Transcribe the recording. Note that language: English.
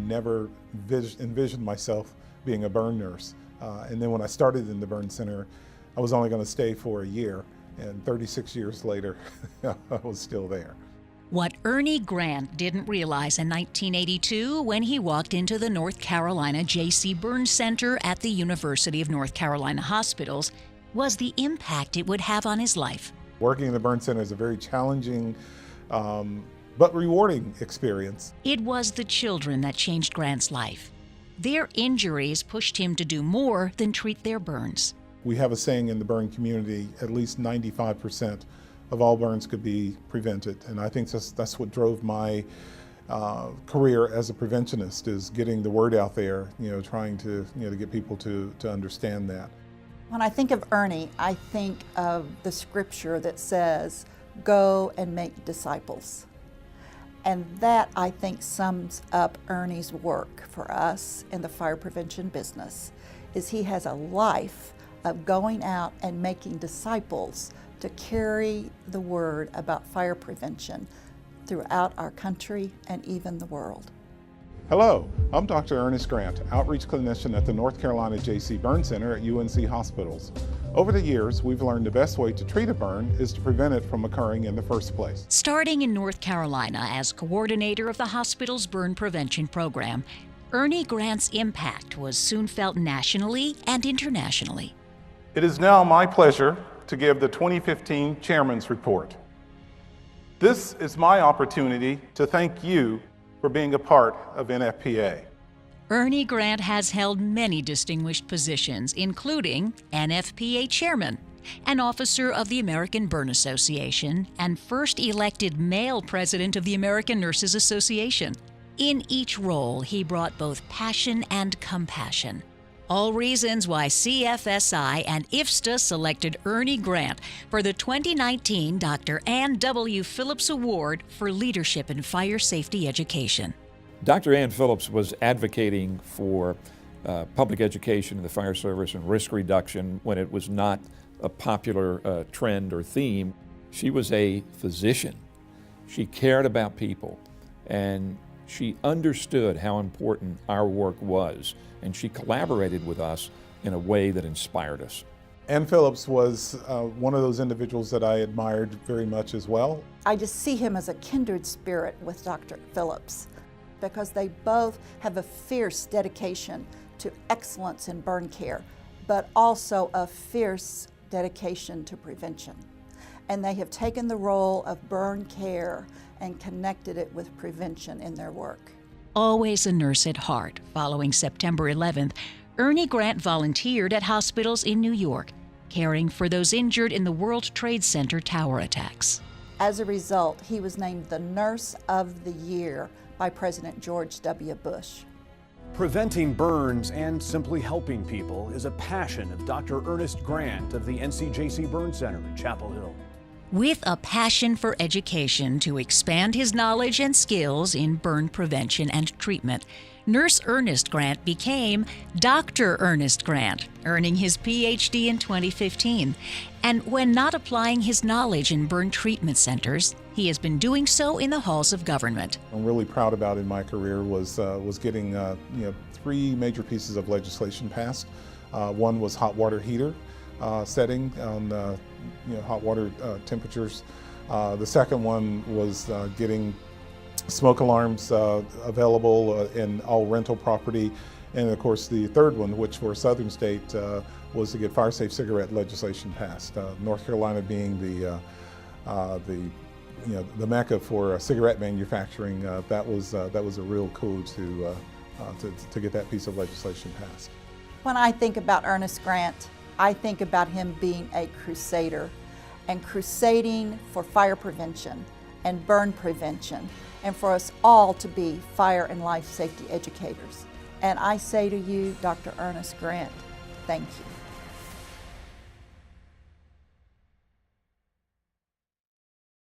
never envisioned myself being a burn nurse. And then when I started in the burn center, I was only going to stay for a year, and 36 years later, I was still there. What Ernie Grant didn't realize in 1982 when he walked into the North Carolina Jaycee Burn Center at the University of North Carolina Hospitals was the impact it would have on his life. Working in the burn center is a very challenging but rewarding experience. It was the children that changed Grant's life. Their injuries pushed him to do more than treat their burns. We have a saying in the burn community, at least 95% of all burns could be prevented. And I think that's what drove my career as a preventionist, is getting the word out there, trying to get people to understand that. When I think of Ernie, I think of the scripture that says, "Go and make disciples." And that, I think, sums up Ernie's work for us in the fire prevention business, is he has a life of going out and making disciples to carry the word about fire prevention throughout our country and even the world. Hello, I'm Dr. Ernest Grant, Outreach Clinician at the North Carolina Jaycee Burn Center at UNC Hospitals. Over the years, we've learned the best way to treat a burn is to prevent it from occurring in the first place. Starting in North Carolina as coordinator of the hospital's burn prevention program, Ernie Grant's impact was soon felt nationally and internationally. It is now my pleasure to give the 2015 Chairman's Report. This is my opportunity to thank you for being a part of NFPA. Ernie Grant has held many distinguished positions, including NFPA Chairman, an officer of the American Burn Association, and first elected male president of the American Nurses Association. In each role, he brought both passion and compassion. All reasons why CFSI and IFSTA selected Ernie Grant for the 2019 Dr. Ann W. Phillips Award for Leadership in Fire Safety Education. Dr. Ann Phillips was advocating for public education in the fire service and risk reduction when it was not a popular trend or theme. She was a physician. She cared about people, and she understood how important our work was, and she collaborated with us in a way that inspired us. Ann Phillips was one of those individuals that I admired very much as well. I just see him as a kindred spirit with Dr. Phillips, because they both have a fierce dedication to excellence in burn care, but also a fierce dedication to prevention. And they have taken the role of burn care and connected it with prevention in their work. Always a nurse at heart, following September 11th, Ernie Grant volunteered at hospitals in New York, caring for those injured in the World Trade Center tower attacks. As a result, he was named the Nurse of the Year by President George W. Bush. Preventing burns and simply helping people is a passion of Dr. Ernest Grant of the NCJC Burn Center in Chapel Hill. With a passion for education to expand his knowledge and skills in burn prevention and treatment, Nurse Ernest Grant became Dr. Ernest Grant, earning his PhD in 2015. And when not applying his knowledge in burn treatment centers, he has been doing so in the halls of government. I'm really proud about in my career was getting 3 major pieces of legislation passed. One was hot water heater setting on hot water temperatures. The second one was getting smoke alarms available in all rental property. And of course the third one, which for a southern state, was to get fire safe cigarette legislation passed. North Carolina being the mecca for cigarette manufacturing, that was a real coup to get that piece of legislation passed. When I think about Ernest Grant, I think about him being a crusader and crusading for fire prevention and burn prevention, and for us all to be fire and life safety educators. And I say to you, Dr. Ernest Grant, thank you.